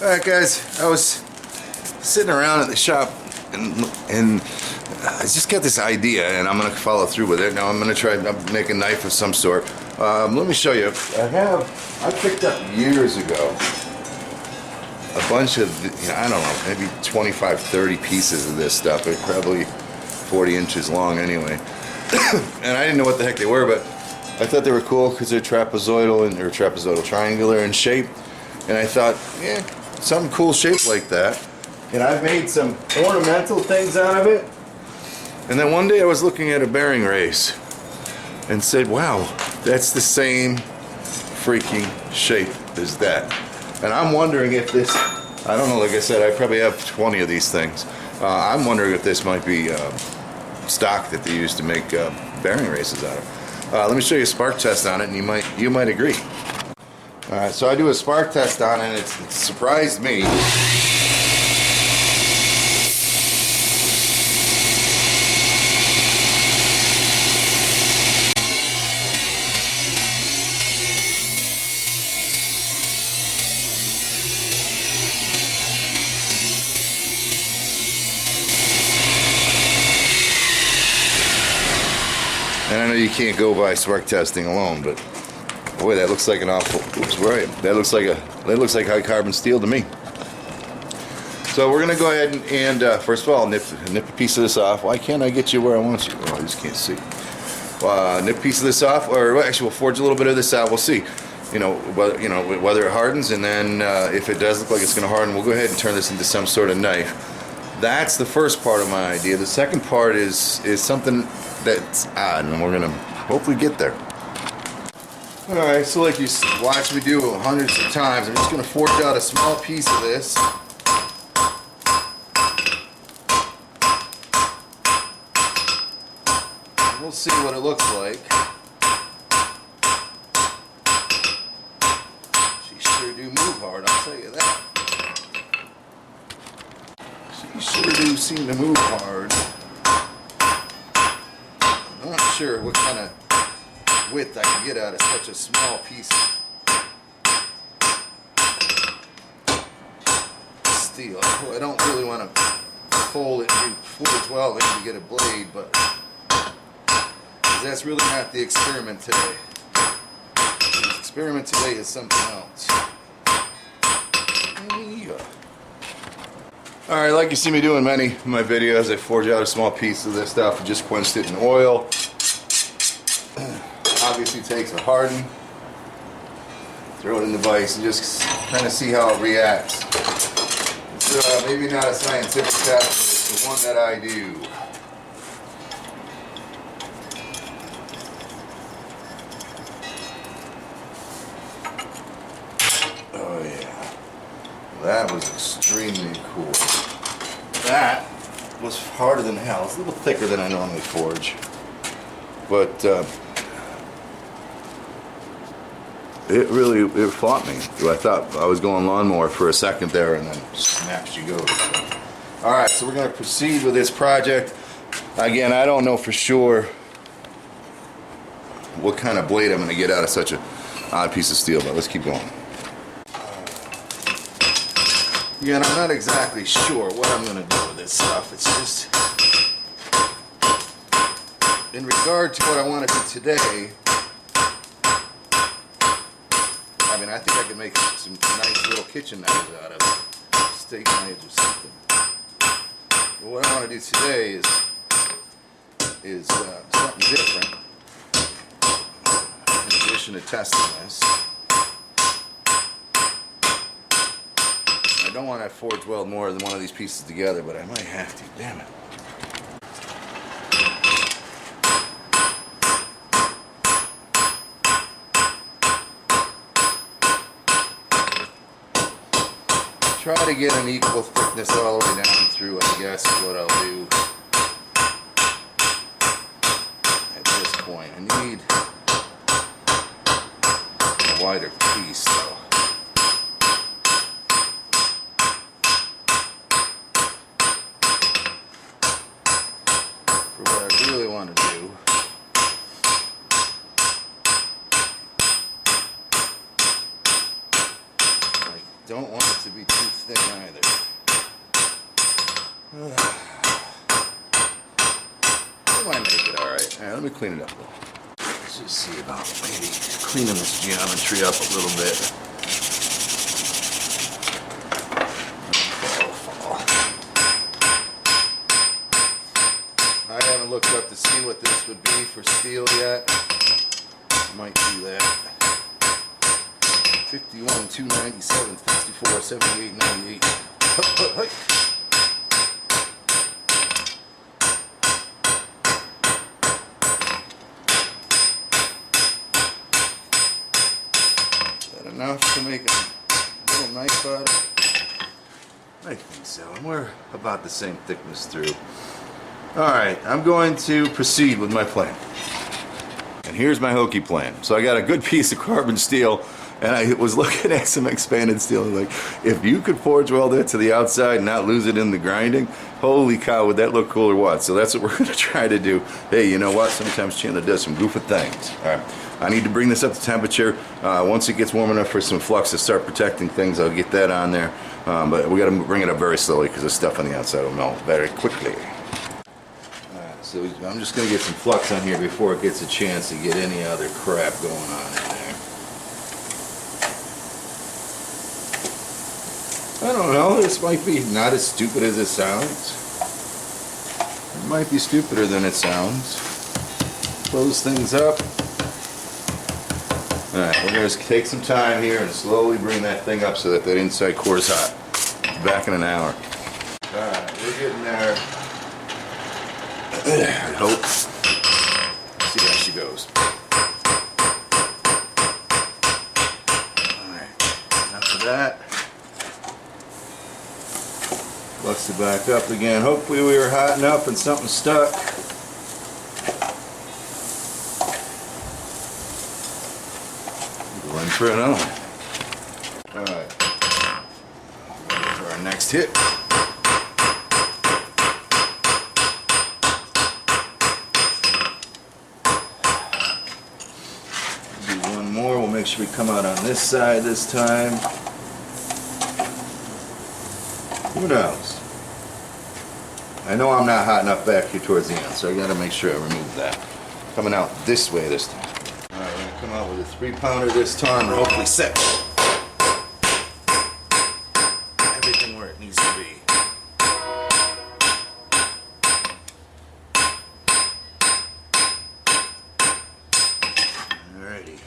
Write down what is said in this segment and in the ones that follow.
Alright guys, I was sitting around at the shop and I just got this idea and I'm going to follow through with it. Now I'm going to try to make a knife of some sort. Let me show you. I picked up years ago a bunch of, I don't know, maybe 25, 30 pieces of this stuff. They're probably 40 inches long anyway. And I didn't know what the heck they were, but I thought they were cool because they're trapezoidal and they're trapezoidal triangular in shape. And I thought, yeah, some cool shape like that. And I've made some ornamental things out of it. And then one day I was looking at a bearing race and said, wow, that's the same freaking shape as that. And I'm wondering if this, I don't know, like I said, I probably have 20 of these things. I'm wondering if this might be stock that they use to make bearing races out of. Let me show you a spark test on it and you might agree. Alright, so I do a spark test on it and it surprised me. And I know you can't go by spark testing alone, but boy, that looks like an awful. Oops, where are you? That looks like high carbon steel to me. So we're gonna go ahead and first of all nip a piece of this off. Why can't I get you where I want you? Oh, I just can't see. Nip a piece of this off, or actually we'll forge a little bit of this out. We'll see. Whether it hardens, and then if it does look like it's gonna harden, we'll go ahead and turn this into some sort of knife. That's the first part of my idea. The second part is something that's odd, and we're gonna hopefully get there. Alright, so like you watch me do hundreds of times, I'm just gonna forge out a small piece of this. We'll see what it looks like. She sure do move hard, I'll tell you that. She sure do seem to move hard. I'm not sure what kind of width I can get out of such a small piece of steel. Well, I don't really want to fold it as well to get a blade, but that's really not the experiment today. The experiment today is something else. Alright, like you see me doing many of my videos, I forge out a small piece of this stuff and just quenched it in oil. Obviously takes a harden. Throw it in the vise and just kind of see how it reacts. It's maybe not a scientific test, but it's the one that I do. Oh yeah. That was extremely cool. That was harder than hell. It's a little thicker than I normally forge. But it fought me. I thought I was going lawnmower for a second there and then snap she goes. Alright, so we're going to proceed with this project. Again, I don't know for sure what kind of blade I'm going to get out of such an odd piece of steel, but let's keep going. Yeah, and I'm not exactly sure what I'm going to do with this stuff. It's just, in regard to what I want to do today, I mean, I think I could make some nice little kitchen knives out of it. Steak knives or something. But what I want to do today is something different. In addition to testing this. I don't want to forge weld more than one of these pieces together, but I might have to. Damn it. Try to get an equal thickness all the way down through, I guess, is what I'll do. At this point, I need a wider piece, though. For what I really want to do, don't want it to be too thin either. I might make it alright. Alright, let me clean it up a little. Let's just see about maybe cleaning this geometry up a little bit. I haven't looked up to see what this would be for steel yet. I might do that. 51, 297, 64, 78, 98. Is that enough to make a little knife out of it? I think so. And we're about the same thickness through. Alright, I'm going to proceed with my plan. And here's my hokey plan. So I got a good piece of carbon steel, and I was looking at some expanded steel, and like, if you could forge weld it to the outside and not lose it in the grinding, holy cow, would that look cool or what? So that's what we're going to try to do. Hey, you know what? Sometimes Chandler does some goofy things. Alright, I need to bring this up to temperature. Once it gets warm enough for some flux to start protecting things, I'll get that on there. But we got to bring it up very slowly because the stuff on the outside will melt very quickly. So I'm just going to get some flux on here before it gets a chance to get any other crap going on in there. I don't know, this might be not as stupid as it sounds. It might be stupider than it sounds. Close things up. Alright, we're going to take some time here and slowly bring that thing up so that that inside core is hot. Back in an hour. Alright, we're getting there. I hope. Let's see how she goes. Alright, enough of that. Flux it back up again. Hopefully we were hot enough and something stuck. Go in for another one. Alright. For our next hit. Make sure we come out on this side this time. Who knows? I know I'm not hot enough back here towards the end, so I gotta make sure I remove that. Coming out this way this time. Alright, we're gonna come out with a 3-pounder this time and hopefully set everything where it needs to be. Alrighty.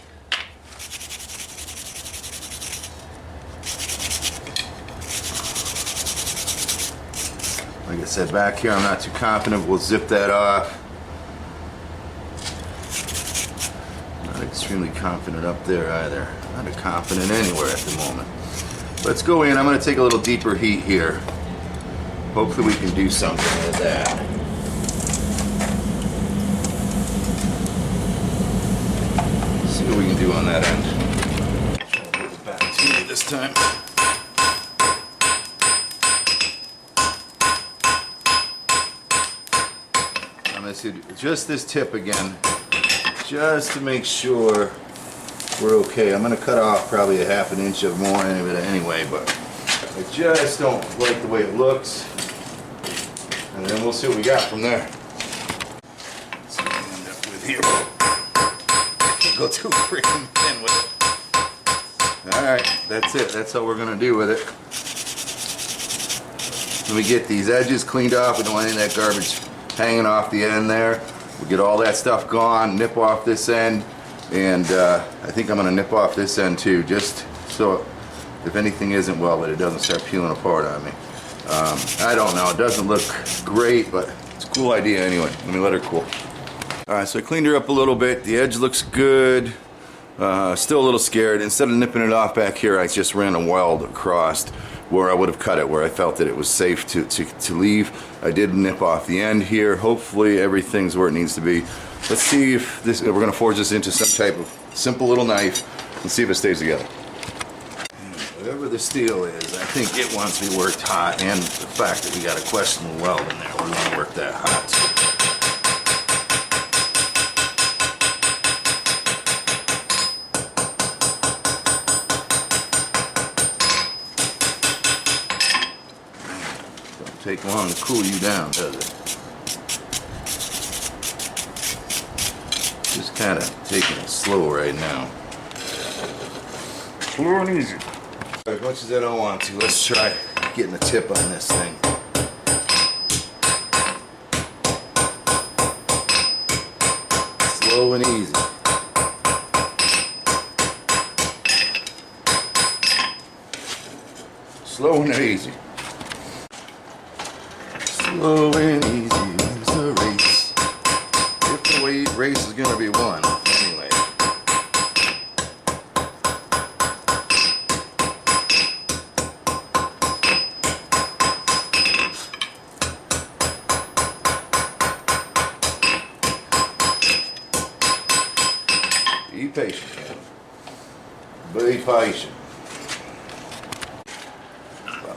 Like I said, back here I'm not too confident. We'll zip that off. Not extremely confident up there either. Not confident anywhere at the moment. Let's go in. I'm going to take a little deeper heat here. Hopefully we can do something with that. See what we can do on that end. Try to move it back to me this time. Just this tip again, just to make sure we're okay. I'm going to cut off probably a ½ an inch of more anyway, but I just don't like the way it looks. And then we'll see what we got from there. Let's see what we end up with here. Can't go too freaking thin with it. Alright, that's it. That's how we're going to do with it. Let me get these edges cleaned off. We don't want any of that garbage hanging off the end there. We'll get all that stuff gone, nip off this end, and I think I'm going to nip off this end too, just so if anything isn't welded, it doesn't start peeling apart on me. I don't know, it doesn't look great, but it's a cool idea anyway. Let me let her cool. Alright, so I cleaned her up a little bit. The edge looks good. Still a little scared. Instead of nipping it off back here, I just ran a weld across where I would have cut it, where I felt that it was safe to leave. I did nip off the end here. Hopefully everything's where it needs to be. Let's see if this, we're gonna forge this into some type of simple little knife and see if it stays together. Whatever the steel is, I think it wants to be worked hot, and the fact that we got a questionable weld in there, we're gonna work that hot. take long to cool you down, does it? Just kind of taking it slow right now. Slow and easy. As much as I don't want to, let's try getting a tip on this thing. Slow and easy. Slow and easy. Slow and easy wins the race. If the race is gonna be won, anyway. Be patient, man. Be patient.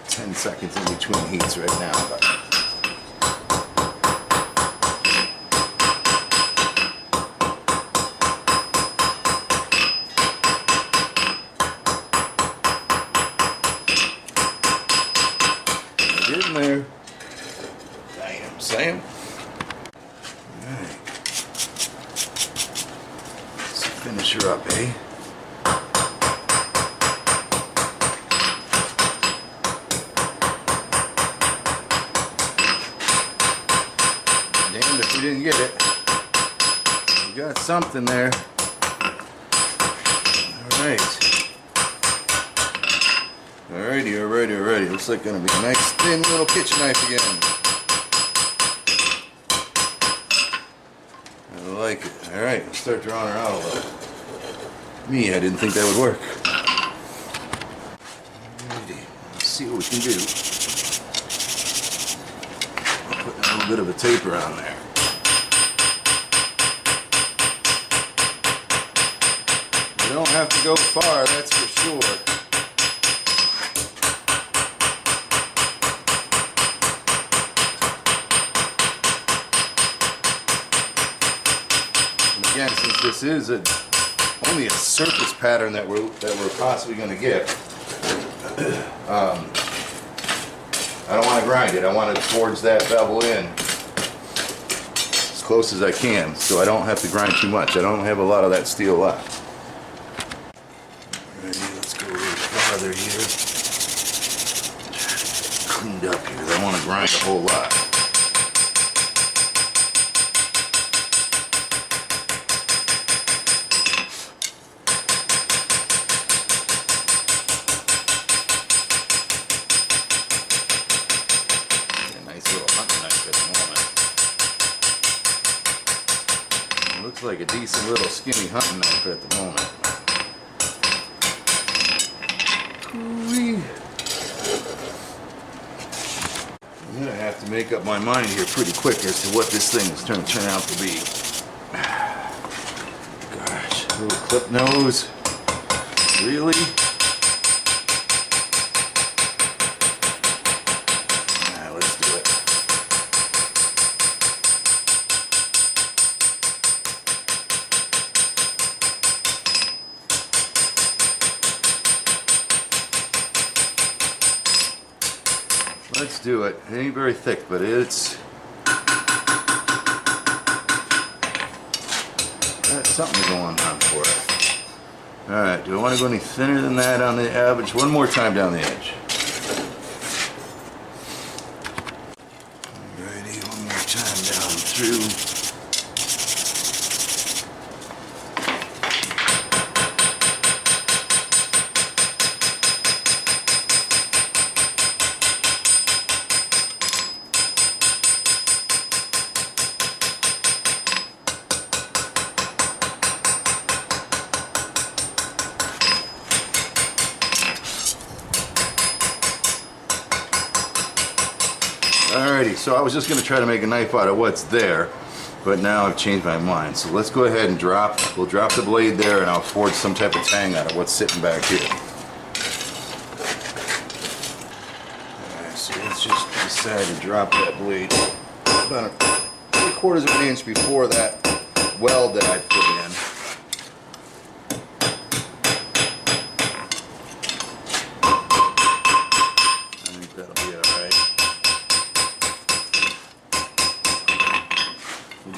10 seconds in between heats right now. But get in there. Damn, Sam. Alright. Let's finish her up, eh? If we didn't get it, we got something there. Alrighty. Looks like gonna be a nice thin little kitchen knife again. I like it. Alright, let's start drawing her out a little. I didn't think that would work. Alrighty, let's see what we can do. Put a little bit of a taper on there. You don't have to go far, that's for sure. And again, since this is only a surface pattern that we're possibly going to get, I don't want to grind it. I want to forge that bevel in as close as I can, so I don't have to grind too much. I don't have a lot of that steel left. Alrighty, let's go a little farther here. Cleaned up here. I want to grind a whole lot. Looks like a decent little skinny hunting knife at the moment. I'm gonna have to make up my mind here pretty quick as to what this thing is going to turn out to be. Gosh, little clip nose. Really? Let's do it. Let's do it. It ain't very thick, but it's got something going on for it. Alright, do I want to go any thinner than that on the edge? One more time down the edge. Alrighty, one more time down through. Alrighty, so I was just going to try to make a knife out of what's there, but now I've changed my mind. So let's go ahead and we'll drop the blade there, and I'll forge some type of tang out of what's sitting back here. Alright, so let's just decide to drop that blade about 3/4 of an inch before that weld that I put in. I think that'll be alright.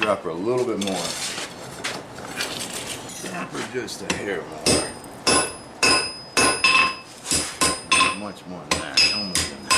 drop her a little bit more. Drop her just a hair more. Not much more than that. No more than that.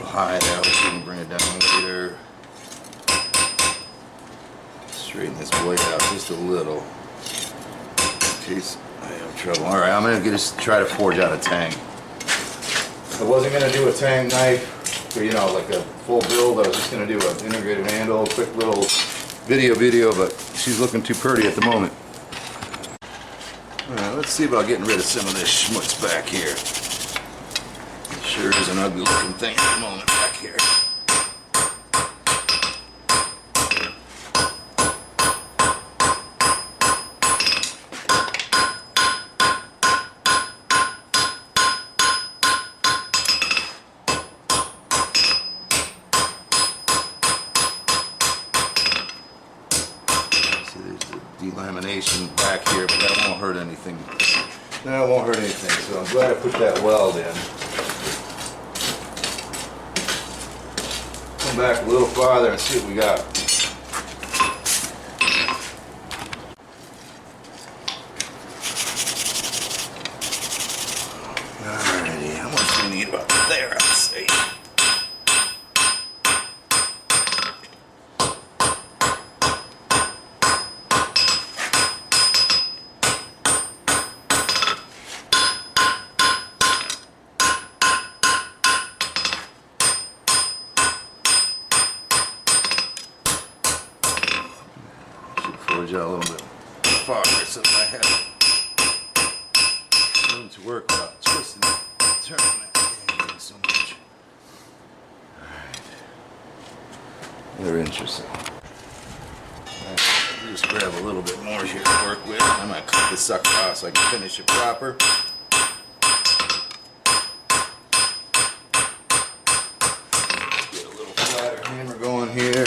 High now, we can bring it down later. Straighten this blade out just a little in case I have trouble. Alright, I'm going to just try to forge out a tang. I wasn't going to do a tang knife for, you know, like a full build. I was just going to do an integrated handle, quick little video, but she's looking too pretty at the moment. Alright, let's see about getting rid of some of this schmutz back here. Sure is an ugly looking thing at the moment back here. See, there's the delamination back here, but that won't hurt anything. That won't hurt anything, so I'm glad I put that weld in. Come back a little farther and see what we got. Alrighty, how much do we need about there, I'd say? Forge out a little bit farther so that I have room to work without twisting it, turning it, and so much. Alright. Another inch or so. Just grab a little bit more here to work with. I might cut this sucker off so I can finish it proper. Get a little flatter hammer going here.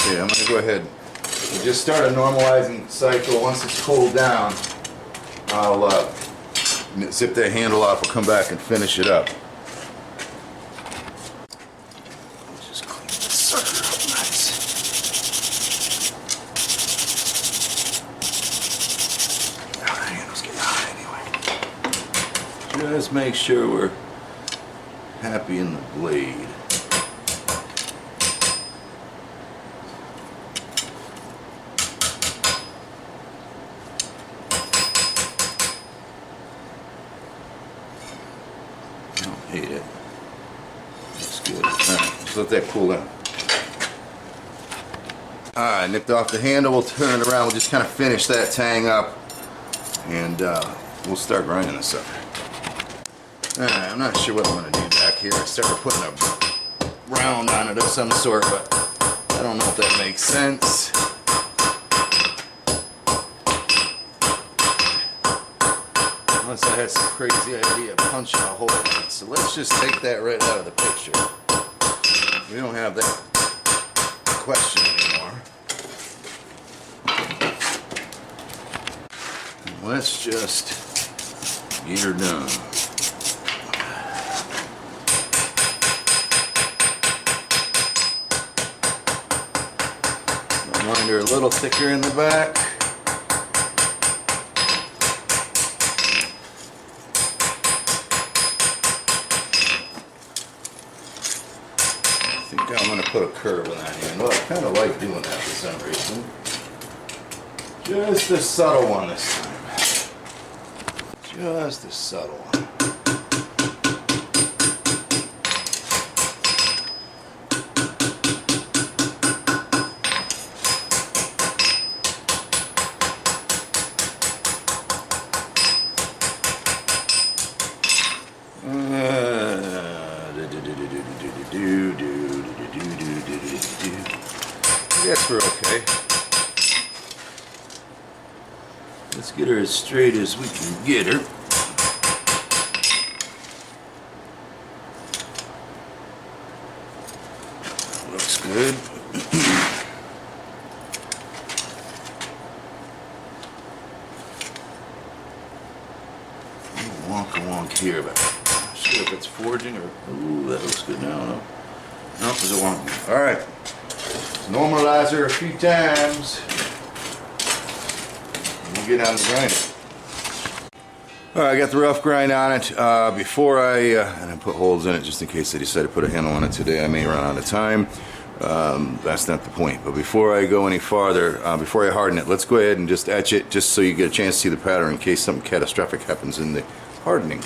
Okay, I'm going to go ahead and just start a normalizing cycle. Once it's cooled down, I'll zip that handle off. I'll come back and finish it up. Just clean this sucker up nice. Oh, the handle's getting hot anyway. Just make sure we're happy in the blade. I don't hate it. Looks good. Alright, just let that cool down. Alright, nipped off the handle. We'll turn it around. We'll just kind of finish that tang up. And we'll start grinding this up. Alright, I'm not sure what I'm going to do back here. I started putting a round on it of some sort, but I don't know if that makes sense. Unless I had some crazy idea of punching a hole in it. So let's just take that right out of the picture. We don't have that question anymore. Let's just get her done. Wind her a little thicker in the back. I think I'm going to put a curve on that handle. I kind of like doing that for some reason. Just a subtle one this time. Just a subtle one. Yes, we're okay. Let's get her as straight as we can get her. Looks good. Wonk here, but I'm not sure if it's forging or. Ooh, that looks good now. No, nope, it's a wonk. All right. Normalize her a few times. We'll get on the grinder. All right, I got the rough grind on it. Before and I put holes in it just in case I decide to put a handle on it today. I may run out of time. That's not the point. But before I go any farther, before I harden it, let's go ahead and just etch it just so you get a chance to see the pattern in case something catastrophic happens in the hardening.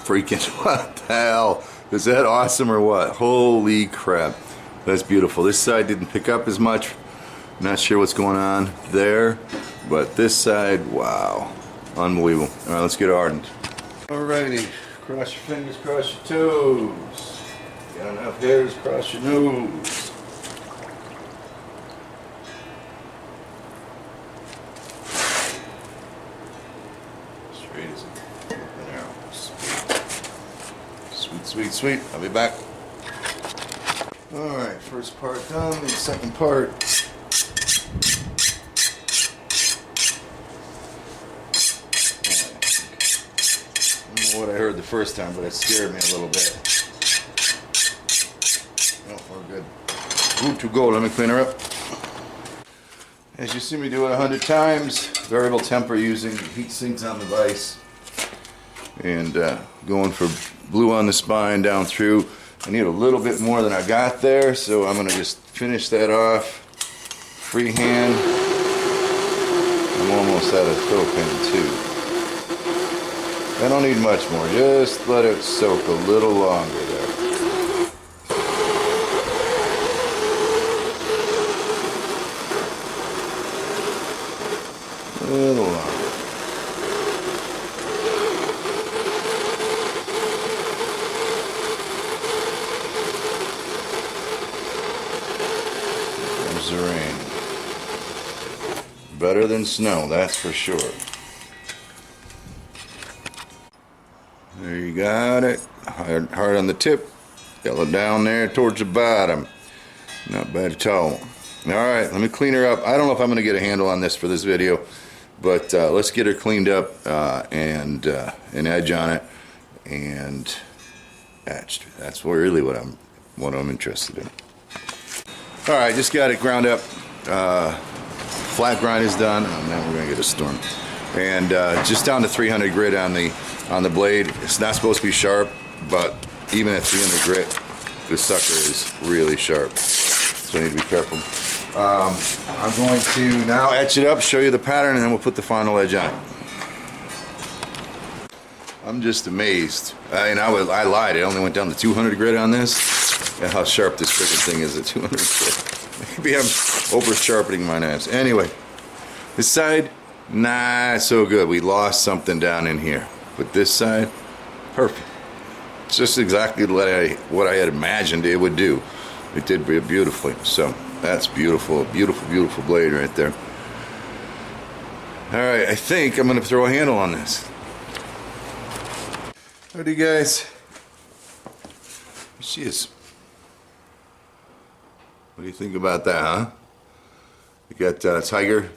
Freaking, what the hell? Is that awesome or what? Holy crap. That's beautiful. This side didn't pick up as much. Not sure what's going on there. But this side, wow. Unbelievable. All right, let's get hardened. Alrighty. Cross your fingers, cross your toes. Got enough hairs, cross your nose. Straight as an arrow. Sweet, sweet, sweet. I'll be back. Alright, first part done, the second part. I don't know what I heard the first time, but it scared me a little bit. Oh, we're good. Good to go. Let me clean her up. As you see me do it 100 times, variable temper using heat sinks on the vise. And going for blue on the spine down through. I need a little bit more than I got there, so I'm going to just finish that off. Freehand. I'm almost out of throw pin too. I don't need much more, just let it soak a little longer there. A little longer. There's the rain. Better than snow, that's for sure. There you got it. Hard on the tip. Yellow down there towards the bottom. Not bad at all. Alright, let me clean her up. I don't know if I'm going to get a handle on this for this video, but let's get her cleaned up and an edge on it and etched. That's really what I'm interested in. Alright, just got it ground up. Flat grind is done. Oh, now we're going to get a storm. And just down to 300 grit on the blade. It's not supposed to be sharp, but even at 300 grit, this sucker is really sharp. So I need to be careful. I'm going to now etch it up, show you the pattern, and then we'll put the final edge on it. I'm just amazed. I lied. I only went down to 200 grit on this. And how sharp this freaking thing is at 200 grit. Maybe I'm over sharpening my knives. Anyway, this side, not so good. We lost something down in here. But this side, perfect. It's just exactly what I had imagined it would do. It did beautifully. So that's beautiful, beautiful, beautiful blade right there. All right, I think I'm gonna throw a handle on this. Alrighty, guys. Here she is. What do you think about that, huh? You got tiger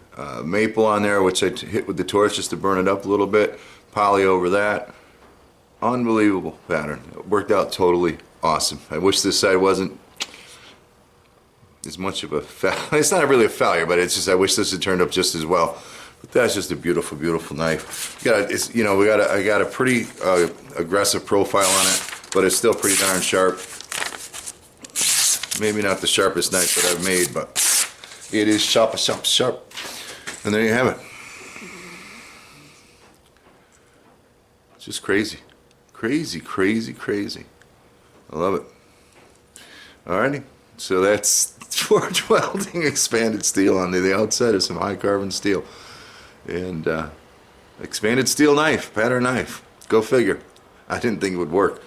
maple on there, which I hit with the torch just to burn it up a little bit. Poly over that. Unbelievable pattern. It worked out totally awesome. I wish this side wasn't as much of a failure. It's not really a failure, but it's just I wish this had turned up just as well. But that's just a beautiful, beautiful knife. I got a pretty aggressive profile on it, but it's still pretty darn sharp. Maybe not the sharpest knife that I've made, but it is sharp, sharp, sharp. And there you have it. It's just crazy. Crazy, crazy, crazy. I love it. Alrighty. So that's forge welding expanded steel on the outside of some high carbon steel. And expanded steel knife, pattern knife. Go figure. I didn't think it would work.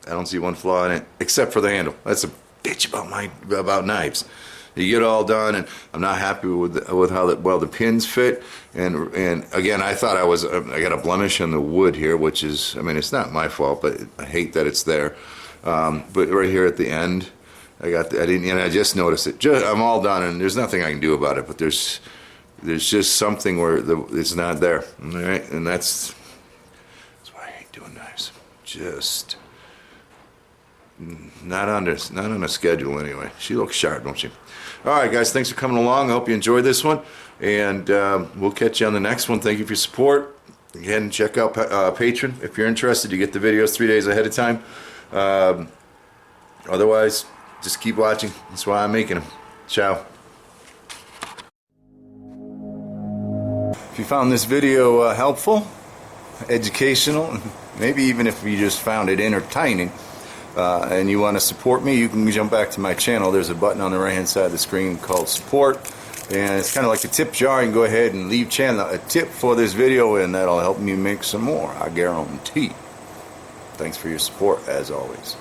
I don't see one flaw in it, except for the handle. That's a bitch about knives. You get all done, and I'm not happy with how the pins fit. And again, I thought I got a blemish on the wood here, which is, I mean, it's not my fault, but I hate that it's there. But right here at the end, I just noticed it. I'm all done, and there's nothing I can do about it. But there's just something where it's not there. All right, and that's why I hate doing knives. Just not on a schedule anyway. She looks sharp, don't she? All right, guys, thanks for coming along. I hope you enjoyed this one, and we'll catch you on the next one. Thank you for your support. Again, check out Patreon if you're interested. You get the videos 3 days ahead of time. Otherwise, just keep watching. That's why I'm making them. Ciao. If you found this video helpful, educational, maybe even if you just found it entertaining, and you want to support me, you can jump back to my channel. There's a button on the right hand side of the screen called support, and it's kind of like a tip jar. You can go ahead and leave a tip for this video, and that'll help me make some more, I guarantee. Thanks for your support, as always.